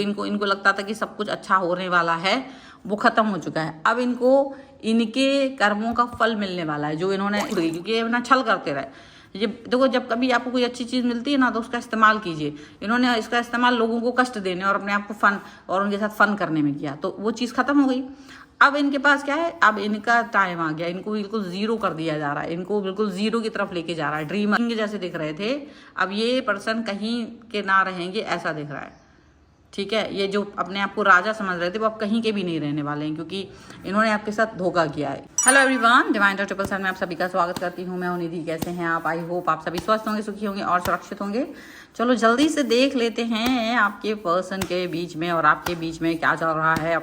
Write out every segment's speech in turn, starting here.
इनको इनको लगता था कि सब कुछ अच्छा होने वाला है, वो खत्म हो चुका है। अब इनको इनके कर्मों का फल मिलने वाला है जो इन्होंने, क्योंकि ये ना छल करते रहे। ये देखो, जब कभी आपको कोई अच्छी चीज़ मिलती है ना तो उसका इस्तेमाल कीजिए। इन्होंने इसका इस्तेमाल लोगों को कष्ट देने और अपने आप को फन और उनके साथ फन करने में किया, तो वो चीज़ खत्म हो गई। अब इनके पास क्या है, अब इनका टाइम आ गया, इनको बिल्कुल जीरो कर दिया जा रहा है, इनको बिल्कुल जीरो की तरफ लेके जा रहा है। ड्रीमर जैसे दिख रहे थे, अब ये पर्सन कहीं के ना रहेंगे ऐसा दिख रहा है। ठीक है, ये जो अपने आप को राजा समझ रहे थे वो अब कहीं के भी नहीं रहने वाले हैं, क्योंकि इन्होंने आपके साथ धोखा किया है। हेलो एवरीवन, डिवाइन 777 में आप सभी का स्वागत करती हूँ। मैं हूं निधि। कैसे हैं आप? आई होप आप सभी स्वस्थ होंगे, सुखी होंगे और सुरक्षित होंगे। चलो जल्दी से देख लेते हैं आपके पर्सन के बीच में और आपके बीच में क्या चल रहा है।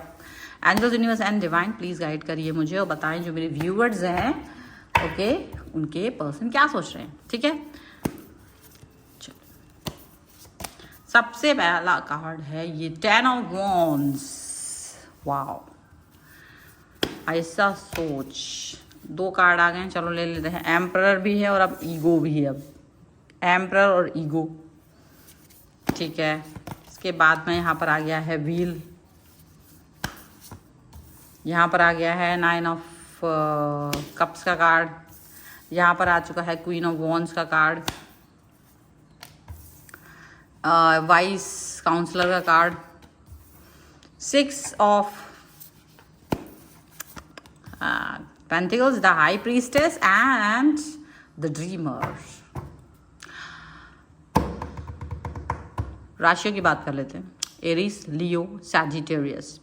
Angels, universe and divine please guide करिए मुझे और बताएं जो मेरे व्यूअर्स हैं, ओके, उनके पर्सन क्या सोच रहे हैं। ठीक है, सबसे पहला कार्ड है ये 10 ऑफ वॉन्ड्स। वाओ, ऐसा सोच। 2 कार्ड आ गए, चलो ले लेते हैं। एम्परर भी है और अब ईगो भी है। अब एम्परर और ईगो, ठीक है। इसके बाद में यहाँ पर आ गया है व्हील, यहाँ पर आ गया है 9 ऑफ कप्स का कार्ड, यहाँ पर आ चुका है क्वीन ऑफ वॉन्ड्स का कार्ड, वाइस काउंसलर का card, 6 of pentacles, the high priestess and the dreamer. राशियों की बात कर लेते हैं। Aries, Leo, Sagittarius,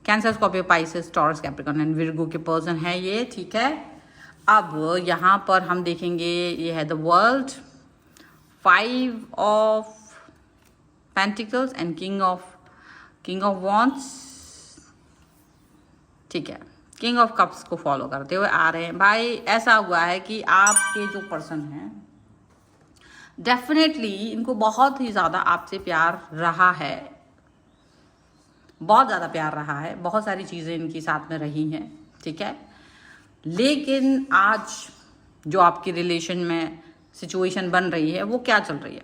cancer, Scorpio, Pisces, taurus, Capricorn and Virgo के पर्सन है ये। ठीक है, अब यहाँ पर हम देखेंगे, ये है the world, 5 of pentacles and king of wands. ठीक है, किंग ऑफ कप्स को फॉलो करते हुए आ रहे हैं। भाई ऐसा हुआ है कि आपके जो पर्सन हैं डेफिनेटली इनको बहुत ही ज़्यादा आपसे प्यार रहा है, बहुत ज़्यादा प्यार रहा है, बहुत सारी चीज़ें इनकी साथ में रही हैं। ठीक है, लेकिन आज जो आपकी रिलेशन में सिचुएशन बन रही है वो क्या चल रही है,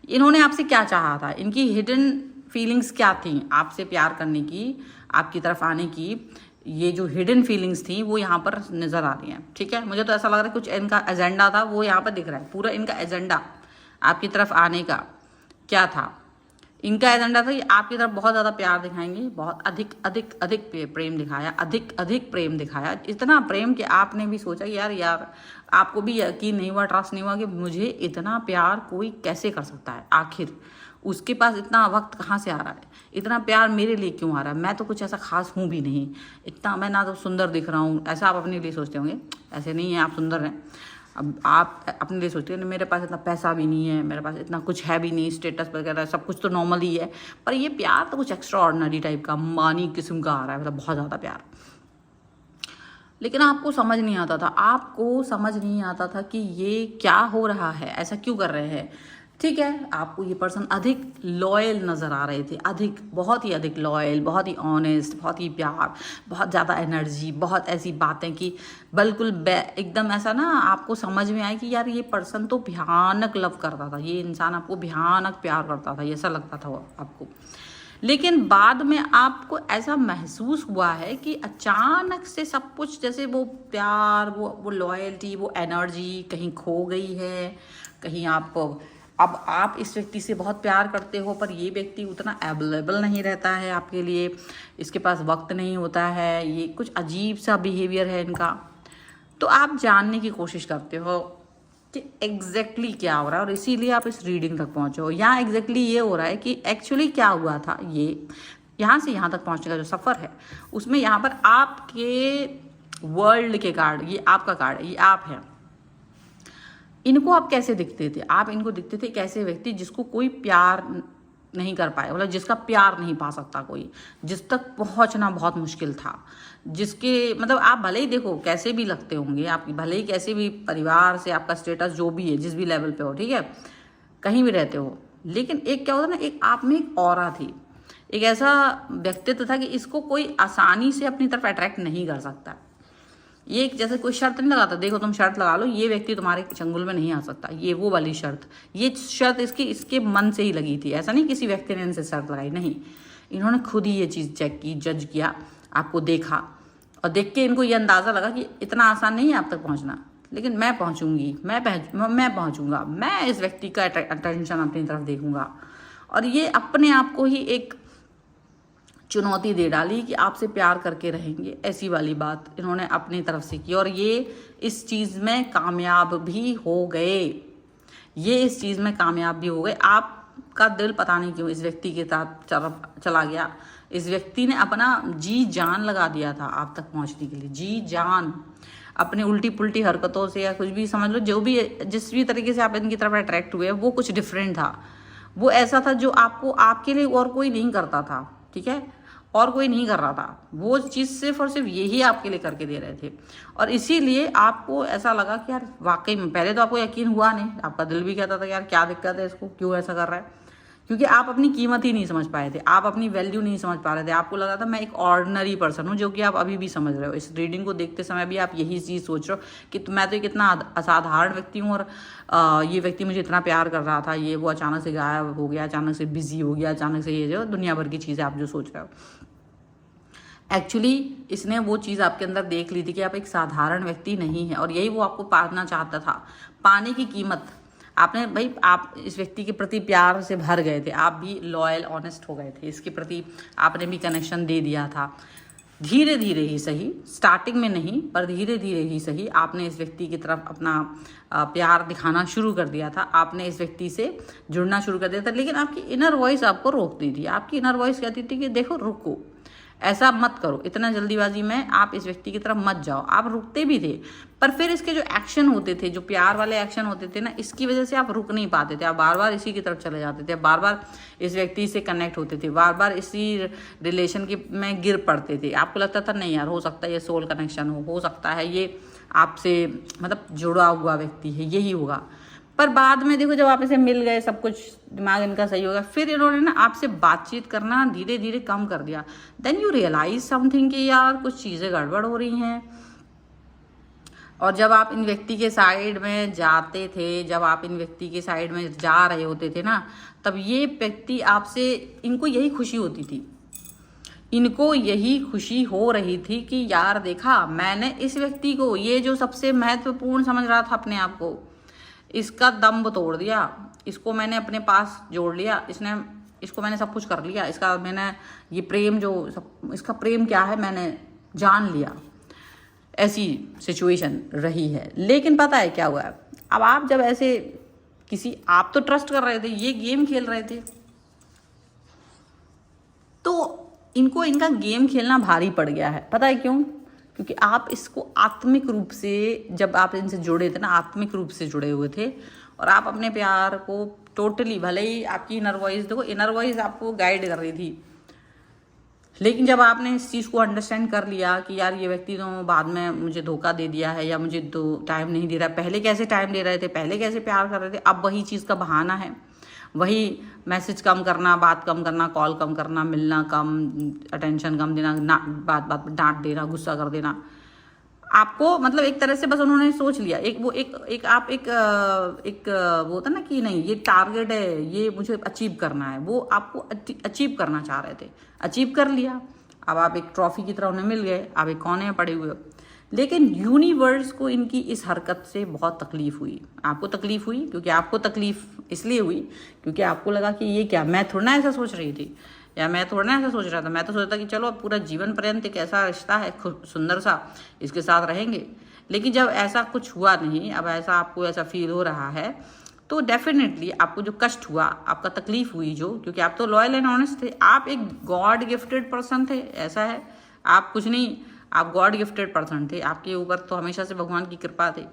इन्होंने आपसे क्या चाहा था, इनकी हिडन फीलिंग्स क्या थी आपसे प्यार करने की, आपकी तरफ आने की। ये जो हिडन फीलिंग्स थी वो यहाँ पर नज़र आ रही हैं। ठीक है, मुझे तो ऐसा लग रहा है कुछ इनका एजेंडा था, वो यहाँ पर दिख रहा है। पूरा इनका एजेंडा आपकी तरफ आने का क्या था, इनका एजेंडा था कि आपकी तरफ बहुत ज़्यादा प्यार दिखाएंगे, बहुत अधिक अधिक अधिक प्रेम दिखाया, अधिक अधिक प्रेम दिखाया। इतना प्रेम कि आपने भी सोचा कि यार आपको भी यकीन नहीं हुआ, ट्रस्ट नहीं हुआ कि मुझे इतना प्यार कोई कैसे कर सकता है। आखिर उसके पास इतना वक्त कहाँ से आ रहा है, इतना प्यार मेरे लिए क्यों आ रहा है, मैं तो कुछ ऐसा खास हूँ भी नहीं, इतना मैं ना तो सुंदर दिख रहा हूँ, ऐसा आप अपने लिए सोचते होंगे। ऐसे नहीं है, आप सुंदर हैं। अब आप अपने लिए सोचते हैं मेरे पास इतना पैसा भी नहीं है, मेरे पास इतना कुछ है भी नहीं, स्टेटस वगैरह सब कुछ तो नॉर्मल ही है, पर ये प्यार तो कुछ एक्स्ट्रा ऑर्डिनरी टाइप का, अंबानी किस्म का आ रहा है, मतलब बहुत ज़्यादा प्यार। लेकिन आपको समझ नहीं आता था, आपको समझ नहीं आता था कि ये क्या हो रहा है, ऐसा क्यों कर रहे हैं। ठीक है, आपको ये पर्सन अधिक लॉयल नज़र आ रहे थे, अधिक, बहुत ही अधिक लॉयल, बहुत ही ऑनेस्ट, बहुत ही प्यार, बहुत ज़्यादा एनर्जी, बहुत ऐसी बातें कि बिल्कुल एकदम ऐसा ना आपको समझ में आए कि यार ये पर्सन तो भयानक लव करता था, ये इंसान आपको भयानक प्यार करता था, ऐसा लगता था आपको। लेकिन बाद में आपको ऐसा महसूस हुआ है कि अचानक से सब कुछ, जैसे वो प्यार, वो लॉयल्टी, वो एनर्जी कहीं खो गई है, कहीं अब आप इस व्यक्ति से बहुत प्यार करते हो पर ये व्यक्ति उतना अवेलेबल नहीं रहता है आपके लिए, इसके पास वक्त नहीं होता है, ये कुछ अजीब सा बिहेवियर है इनका। तो आप जानने की कोशिश करते हो कि एग्जैक्टली क्या हो रहा है और इसीलिए आप इस रीडिंग तक पहुँचे हो। यहाँ एग्जैक्टली ये हो रहा है कि एक्चुअली क्या हुआ था, ये यहाँ से यहाँ तक पहुँचने का जो सफ़र है उसमें यहाँ पर आपके वर्ल्ड के कार्ड, ये आपका कार्ड है, ये आप हैं। इनको आप कैसे दिखते थे, आप इनको दिखते थे कैसे व्यक्ति जिसको कोई प्यार नहीं कर पाए, मतलब जिसका प्यार नहीं पा सकता कोई, जिस तक पहुंचना बहुत मुश्किल था, जिसके मतलब आप भले ही देखो कैसे भी लगते होंगे, आपकी भले ही कैसे भी परिवार से आपका स्टेटस जो भी है, जिस भी लेवल पे हो, ठीक है, कहीं भी रहते हो, लेकिन एक क्या होता ना, एक आप में एक ऑरा थी, एक ऐसा व्यक्तित्व था कि इसको कोई आसानी से अपनी तरफ अट्रैक्ट नहीं कर सकता। ये जैसे कोई शर्त नहीं लगाता, देखो तुम शर्त लगा लो, ये व्यक्ति तुम्हारे चंगुल में नहीं आ सकता, ये वो वाली शर्त। ये शर्त इसके मन से ही लगी थी, ऐसा नहीं किसी व्यक्ति ने इनसे शर्त लगाई, नहीं, इन्होंने खुद ही ये चीज़ चेक की, जज किया, आपको देखा, और देख के इनको ये अंदाज़ा लगा कि इतना आसान नहीं है आप तक पहुँचना, लेकिन मैं पहुँचूंगी, मैं पहुँचूंगा, मैं इस व्यक्ति का अटेंशन अपनी तरफ देखूंगा। और ये अपने आप को ही एक चुनौती दे डाली कि आपसे प्यार करके रहेंगे, ऐसी वाली बात इन्होंने अपनी तरफ से की, और ये इस चीज़ में कामयाब भी हो गए, ये इस चीज़ में कामयाब भी हो गए। आपका दिल पता नहीं क्यों इस व्यक्ति के साथ चला गया, इस व्यक्ति ने अपना जी जान लगा दिया था आप तक पहुंचने के लिए, जी जान, अपनी उल्टी पुल्टी हरकतों से या कुछ भी समझ लो, जो भी जिस भी तरीके से आप इनकी तरफ अट्रैक्ट हुए, वो कुछ डिफरेंट था, वो ऐसा था जो आपको आपके लिए और कोई नहीं करता था, ठीक है, और कोई नहीं कर रहा था, वो चीज़ सिर्फ और सिर्फ यही आपके लिए करके दे रहे थे। और इसीलिए आपको ऐसा लगा कि यार वाकई में, पहले तो आपको यकीन हुआ नहीं, आपका दिल भी कहता था यार क्या दिक्कत है इसको, क्यों ऐसा कर रहा है, क्योंकि आप अपनी कीमत ही नहीं समझ पाए थे, आप अपनी वैल्यू नहीं समझ पा रहे थे, आपको लगा था मैं एक ऑर्डिनरी पर्सन हूँ, जो कि आप अभी भी समझ रहे हो। इस रीडिंग को देखते समय भी आप यही चीज़ सोच रहे हो कि मैं तो कितना असाधारण व्यक्ति हूँ, और ये व्यक्ति मुझे इतना प्यार कर रहा था, ये वो अचानक से गायब हो गया, अचानक से बिजी हो गया, अचानक से ये जो दुनिया भर की चीज़ें आप जो सोच रहे हो। एक्चुअली इसने वो चीज़ आपके अंदर देख ली थी कि आप एक साधारण व्यक्ति नहीं है, और यही वो आपको पाना चाहता था। पाने की कीमत आपने, भाई आप इस व्यक्ति के प्रति प्यार से भर गए थे, आप भी लॉयल ऑनेस्ट हो गए थे, इसके प्रति आपने भी कनेक्शन दे दिया था। धीरे धीरे ही सही, स्टार्टिंग में नहीं पर धीरे धीरे ही सही, आपने इस व्यक्ति की तरफ अपना प्यार दिखाना शुरू कर दिया था, आपने इस व्यक्ति से जुड़ना शुरू कर दिया था। लेकिन आपकी इनर वॉइस आपको रोकती थी, आपकी इनर वॉइस कहती थी कि देखो रुको, ऐसा मत करो, इतना जल्दीबाजी में आप इस व्यक्ति की तरफ मत जाओ। आप रुकते भी थे, पर फिर इसके जो एक्शन होते थे, जो प्यार वाले एक्शन होते थे ना, इसकी वजह से आप रुक नहीं पाते थे, आप बार बार इसी की तरफ चले जाते थे, बार बार इस व्यक्ति से कनेक्ट होते थे, बार बार इसी रिलेशन की में गिर पड़ते थे। आपको लगता था नहीं यार, हो सकता है ये सोल कनेक्शन हो सकता है ये आपसे मतलब जुड़ा हुआ व्यक्ति है, यही होगा। पर बाद में देखो, जब आप इसे मिल गए, सब कुछ दिमाग इनका सही हो गया, फिर इन्होंने ना आपसे बातचीत करना धीरे धीरे कम कर दिया। देन यू रियलाइज समथिंग कि यार कुछ चीज़ें गड़बड़ हो रही हैं। और जब आप इन व्यक्ति के साइड में जाते थे, जब आप इन व्यक्ति के साइड में जा रहे होते थे ना, तब ये व्यक्ति आपसे, इनको यही खुशी होती थी, इनको यही खुशी हो रही थी कि यार देखा मैंने इस व्यक्ति को, ये जो सबसे महत्वपूर्ण समझ रहा था अपने आप को, इसका दम्भ तोड़ दिया, इसको मैंने अपने पास जोड़ लिया, इसको मैंने सब कुछ कर लिया, इसका मैंने ये प्रेम इसका प्रेम क्या है मैंने जान लिया। ऐसी सिचुएशन रही है। लेकिन पता है क्या हुआ है, अब आप जब ऐसे आप तो ट्रस्ट कर रहे थे, ये गेम खेल रहे थे, तो इनको इनका गेम खेलना भारी पड़ गया है। पता है क्यों? क्योंकि आप इसको आत्मिक रूप से, जब आप इनसे जुड़े थे ना, आत्मिक रूप से जुड़े हुए थे, और आप अपने प्यार को टोटली, भले ही आपकी इनर वॉइस, देखो इनर वॉइस आपको गाइड कर रही थी, लेकिन जब आपने इस चीज़ को अंडरस्टैंड कर लिया कि यार ये व्यक्ति तो बाद में मुझे धोखा दे दिया है, या मुझे तो टाइम नहीं दे रहा, पहले कैसे टाइम दे रहे थे, पहले कैसे प्यार कर रहे थे, अब वही चीज़ का बहाना है, वही मैसेज कम करना, बात कम करना, कॉल कम करना, मिलना कम, अटेंशन कम देना, बात बात डांट देना, गुस्सा कर देना। आपको मतलब एक तरह से बस उन्होंने सोच लिया, वो होता ना कि नहीं ये टारगेट है, ये मुझे अचीव करना है, वो आपको अचीव करना चाह रहे थे, अचीव कर लिया। अब आप एक ट्रॉफी की तरह उन्हें मिल गए, आप एक कोने में पड़े हुए हो। लेकिन यूनिवर्स को इनकी इस हरकत से बहुत तकलीफ हुई। आपको तकलीफ हुई क्योंकि आपको तकलीफ इसलिए हुई क्योंकि आपको लगा कि ये क्या, मैं थोड़ा ना ऐसा सोच रही थी, या मैं थोड़ा ना ऐसा सोच रहा था, मैं तो सोचता कि चलो अब पूरा जीवन पर्यंत एक ऐसा रिश्ता है सुंदर सा, इसके साथ रहेंगे। लेकिन जब ऐसा कुछ हुआ नहीं, अब ऐसा आपको ऐसा फील हो रहा है, तो डेफिनेटली आपको जो कष्ट हुआ, आपका तकलीफ हुई जो, क्योंकि आप तो लॉयल एंड ऑनेस्ट थे, आप एक गॉड गिफ्टेड पर्सन थे, ऐसा है, आप कुछ नहीं, आप गॉड गिफ्टेड पर्सन थे, आपके ऊपर तो हमेशा से भगवान की कृपा थी,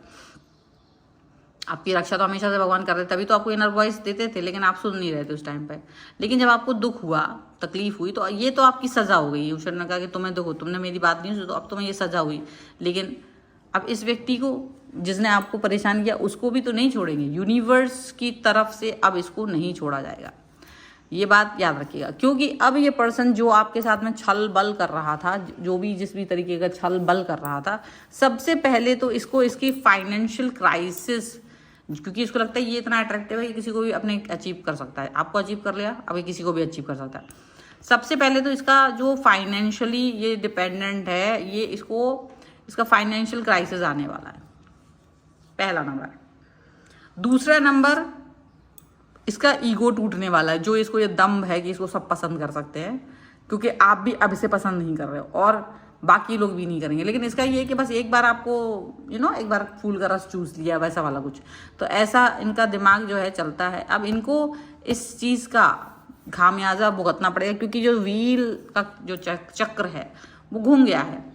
आपकी रक्षा तो हमेशा से भगवान कर रहे थे, तभी तो आपको इनर वॉइस देते थे, लेकिन आप सुन नहीं रहे थे उस टाइम पे। लेकिन जब आपको दुख हुआ, तकलीफ हुई, तो ये तो आपकी सजा हो गई। ईश्वर ने कहा कि तुम्हें दुख हो, तुमने मेरी बात नहीं सुनी, तो अब तुम्हें ये सजा हुई। लेकिन अब इस व्यक्ति को, जिसने आपको परेशान किया, उसको भी तो नहीं छोड़ेंगे, यूनिवर्स की तरफ से अब इसको नहीं छोड़ा जाएगा। ये बात याद रखिएगा, क्योंकि अब ये पर्सन जो आपके साथ में छल बल कर रहा था, जो भी जिस भी तरीके का छल बल कर रहा था, सबसे पहले तो इसको इसकी फाइनेंशियल क्राइसिस, क्योंकि इसको लगता है ये इतना अट्रैक्टिव है कि किसी को भी अपने अचीव कर सकता है, आपको अचीव कर लिया, अभी किसी को भी अचीव कर सकता है। सबसे पहले तो इसका जो फाइनेंशियली ये डिपेंडेंट है, ये इसका फाइनेंशियल क्राइसिस आने वाला है, पहला नंबर। दूसरा नंबर, इसका ईगो टूटने वाला है, जो इसको ये दम्भ है कि इसको सब पसंद कर सकते हैं, क्योंकि आप भी अब इसे पसंद नहीं कर रहे हो और बाकी लोग भी नहीं करेंगे। लेकिन इसका ये है कि बस एक बार आपको एक बार फूल का रस चूस लिया, वैसा वाला कुछ, तो ऐसा इनका दिमाग जो है चलता है। अब इनको इस चीज़ का खामियाजा भुगतना पड़ेगा, क्योंकि जो व्हील का जो चक्र है वो घूम गया है।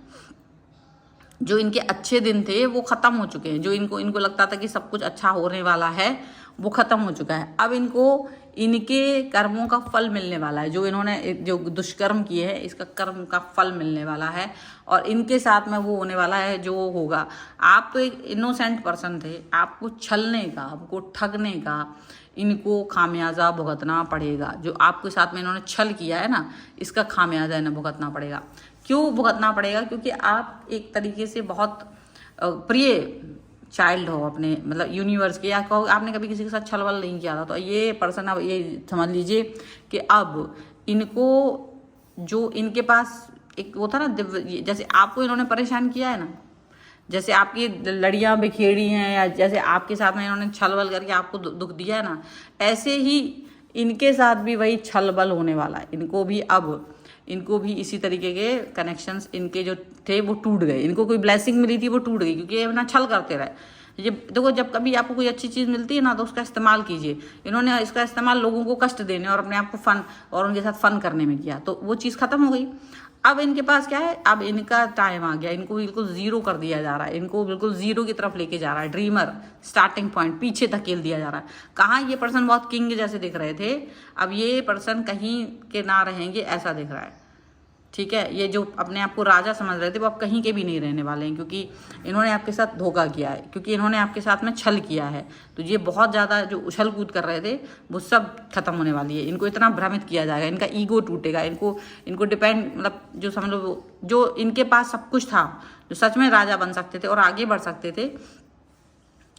जो इनके अच्छे दिन थे वो ख़त्म हो चुके हैं, जो इनको लगता था कि सब कुछ अच्छा होने वाला है वो ख़त्म हो चुका है। अब इनको इनके कर्मों का फल मिलने वाला है, जो इन्होंने जो दुष्कर्म किए हैं इसका कर्म का फल मिलने वाला है, और इनके साथ में वो होने वाला है जो होगा। आप तो एक इनोसेंट पर्सन थे, आपको छलने का, आपको ठगने का इनको खामियाजा भुगतना पड़ेगा। जो आपके साथ में इन्होंने छल किया है ना, इसका खामियाजा इन्हें भुगतना पड़ेगा। क्यों भुगतना पड़ेगा? क्योंकि आप एक तरीके से बहुत प्रिय चाइल्ड हो अपने, मतलब यूनिवर्स के, या कहो आपने कभी किसी के साथ छलवल नहीं किया था, तो ये पर्सन अब ये समझ लीजिए कि अब इनको जो इनके पास एक वो था ना, जैसे आपको इन्होंने परेशान किया है ना, जैसे आपकी लड़ियां बिखेरी हैं, या जैसे आपके साथ में इन्होंने छलबल करके आपको दुख दिया है ना, ऐसे ही इनके साथ भी वही छलबल होने वाला है। इनको भी इसी तरीके के कनेक्शंस इनके जो थे वो टूट गए। इनको कोई ब्लेसिंग मिली थी वो टूट गई, क्योंकि ये ना छल करते रहे। ये देखो, जब कभी आपको कोई अच्छी चीज़ मिलती है ना, तो उसका इस्तेमाल कीजिए। इन्होंने इसका इस्तेमाल लोगों को कष्ट देने और अपने आप को फन और उनके साथ फन करने में किया, तो वो चीज़ खत्म हो गई। अब इनके पास क्या है, अब इनका टाइम आ गया, इनको बिल्कुल जीरो कर दिया जा रहा है, इनको बिल्कुल जीरो की तरफ लेके जा रहा है। ड्रीमर स्टार्टिंग पॉइंट पीछे धकेल दिया जा रहा है। कहाँ ये पर्सन बहुत किंग जैसे दिख रहे थे, अब ये पर्सन कहीं के ना रहेंगे ऐसा दिख रहा है। ठीक है, ये जो अपने आप को राजा समझ रहे थे वो अब कहीं के भी नहीं रहने वाले हैं, क्योंकि इन्होंने आपके साथ धोखा किया है, क्योंकि इन्होंने आपके साथ में छल किया है। तो ये बहुत ज़्यादा जो उछल कूद कर रहे थे वो सब खत्म होने वाली है। इनको इतना भ्रमित किया जाएगा, इनका ईगो टूटेगा, इनको डिपेंड, मतलब जो समझ लो, जो इनके पास सब कुछ था, जो सच में राजा बन सकते थे और आगे बढ़ सकते थे,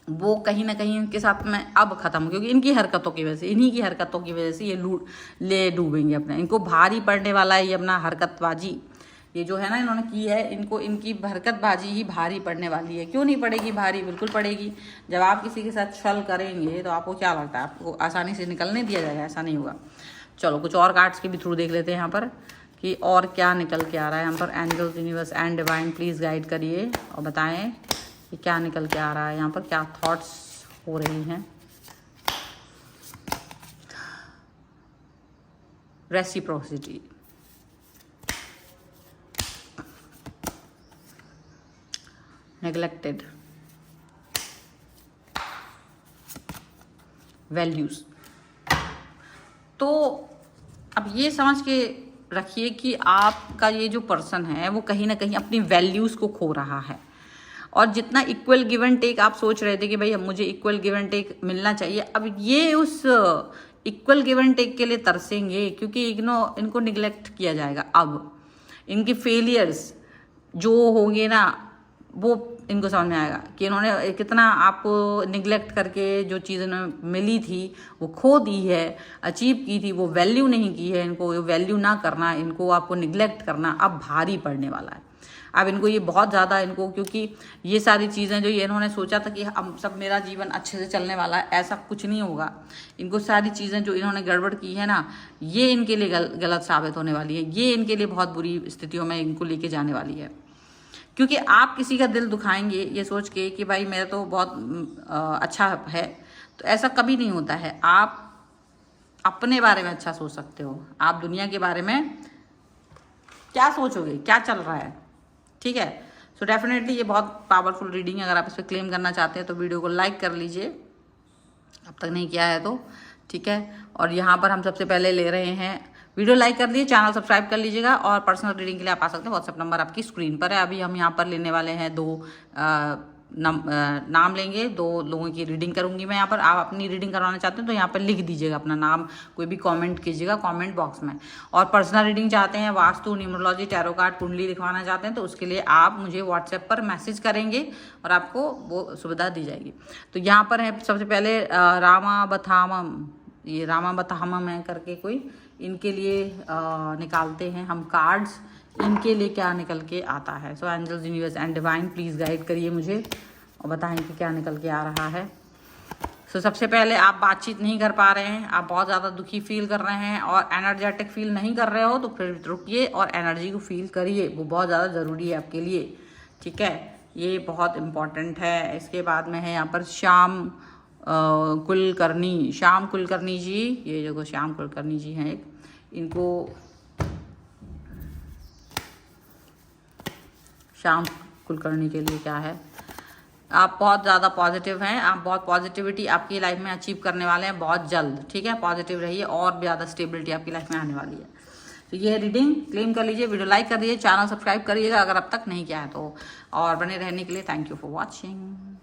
वो कहीं ना कहीं इनके साथ में अब खत्म, क्योंकि इनकी हरकतों की वजह से, इन्हीं की हरकतों की वजह से ये ले डूबेंगे अपने। इनको भारी पड़ने वाला है ये अपना हरकतबाजी, ये जो है ना इन्होंने की है, इनकी हरकतबाजी ही भारी पड़ने वाली है। क्यों नहीं पड़ेगी भारी? बिल्कुल पड़ेगी। जब आप किसी के साथ छल करेंगे तो आपको क्या लगता है, आपको आसानी से निकलने दिया जाएगा? ऐसा नहीं होगा। चलो कुछ और कार्ड्स के भी थ्रू देख लेते हैं यहाँ पर कि और क्या निकल के आ रहा है यहाँ पर। Angels, universe and divine please guide करिए और बताएं कि क्या निकल के आ रहा है यहाँ पर, क्या थॉट्स हो रही हैं। Reciprocity, neglected, values. तो अब ये समझ के रखिए कि आपका ये जो पर्सन है वो कहीं ना कहीं अपनी वैल्यूज को खो रहा है। और जितना इक्वल गिव एंड टेक आप सोच रहे थे कि भाई मुझे इक्वल गिव एंड टेक मिलना चाहिए, अब ये उस इक्वल गिव एंड टेक के लिए तरसेंगे, क्योंकि इनको निगलेक्ट किया जाएगा। अब इनके फेलियर्स जो होंगे ना, वो इनको समझ में आएगा कि इन्होंने कितना आपको निगलेक्ट करके जो चीज़ इन्हें मिली थी वो खो दी है, अचीव की थी, वो वैल्यू नहीं की है। इनको वैल्यू ना करना, इनको आपको निगलेक्ट करना अब भारी पड़ने वाला है। अब इनको ये बहुत ज़्यादा, इनको क्योंकि ये सारी चीज़ें जो ये इन्होंने सोचा था कि हम सब मेरा जीवन अच्छे से चलने वाला है, ऐसा कुछ नहीं होगा। इनको सारी चीज़ें जो इन्होंने गड़बड़ की है ना, ये इनके लिए गलत साबित होने वाली है। ये इनके लिए बहुत बुरी स्थितियों में इनको लेके जाने वाली है, क्योंकि आप किसी का दिल दुखाएंगे ये सोच के कि भाई मेरा तो बहुत अच्छा है, तो ऐसा कभी नहीं होता है। आप अपने बारे में अच्छा सोच सकते हो, आप दुनिया के बारे में क्या सोचोगे, क्या चल रहा है, ठीक है। सो डेफिनेटली ये बहुत पावरफुल रीडिंग है। अगर आप इस पर क्लेम करना चाहते हैं तो वीडियो को लाइक कर लीजिए, अब तक नहीं किया है तो, ठीक है। और यहाँ पर हम सबसे पहले ले रहे हैं, वीडियो लाइक कर लीजिए, चैनल सब्सक्राइब कर लीजिएगा, और पर्सनल रीडिंग के लिए आप आ सकते हैं। व्हाट्सएप नंबर आपकी स्क्रीन पर है। अभी हम यहाँ पर लेने वाले हैं 2 नाम लेंगे, 2 लोगों की रीडिंग करूंगी मैं यहाँ पर। आप अपनी रीडिंग करवाना चाहते हैं तो यहाँ पर लिख दीजिएगा अपना नाम, कोई भी कमेंट कीजिएगा कमेंट बॉक्स में। और पर्सनल रीडिंग चाहते हैं, वास्तु, न्यूमरोलॉजी, टैरो कार्ड, कुंडली लिखवाना चाहते हैं तो उसके लिए आप मुझे व्हाट्सएप पर मैसेज करेंगे और आपको वो सुविधा दी जाएगी। तो यहाँ पर है सबसे पहले रामाबथामम, ये रामाबथामम है करके कोई, इनके लिए निकालते हैं हम कार्ड्स, इनके लिए क्या निकल के आता है। So angels, universe and divine please guide करिए मुझे और बताएं कि क्या निकल के आ रहा है। सो सबसे पहले आप बातचीत नहीं कर पा रहे हैं, आप बहुत ज़्यादा दुखी फील कर रहे हैं और एनर्जेटिक फील नहीं कर रहे हो तो फिर रुकिए और एनर्जी को फील करिए, वो बहुत ज़्यादा ज़रूरी है आपके लिए, ठीक है, ये बहुत इम्पॉर्टेंट है। इसके बाद में है यहाँ पर श्याम कुलकर्णी, श्याम कुलकर्णी जी, ये जो श्याम कुलकर्णी जी हैं एक, इनको श्याम कुलकर्णी के लिए क्या है, आप बहुत ज़्यादा पॉजिटिव हैं, आप बहुत पॉजिटिविटी आपकी लाइफ में अचीव करने वाले हैं बहुत जल्द, ठीक है, पॉजिटिव रहिए और ज़्यादा स्टेबिलिटी आपकी लाइफ में आने वाली है। तो ये रीडिंग क्लेम कर लीजिए, वीडियो लाइक कर दीजिए, चैनल सब्सक्राइब करिएगा अगर अब तक नहीं किया है तो, और बने रहने के लिए थैंक यू फॉर वॉचिंग।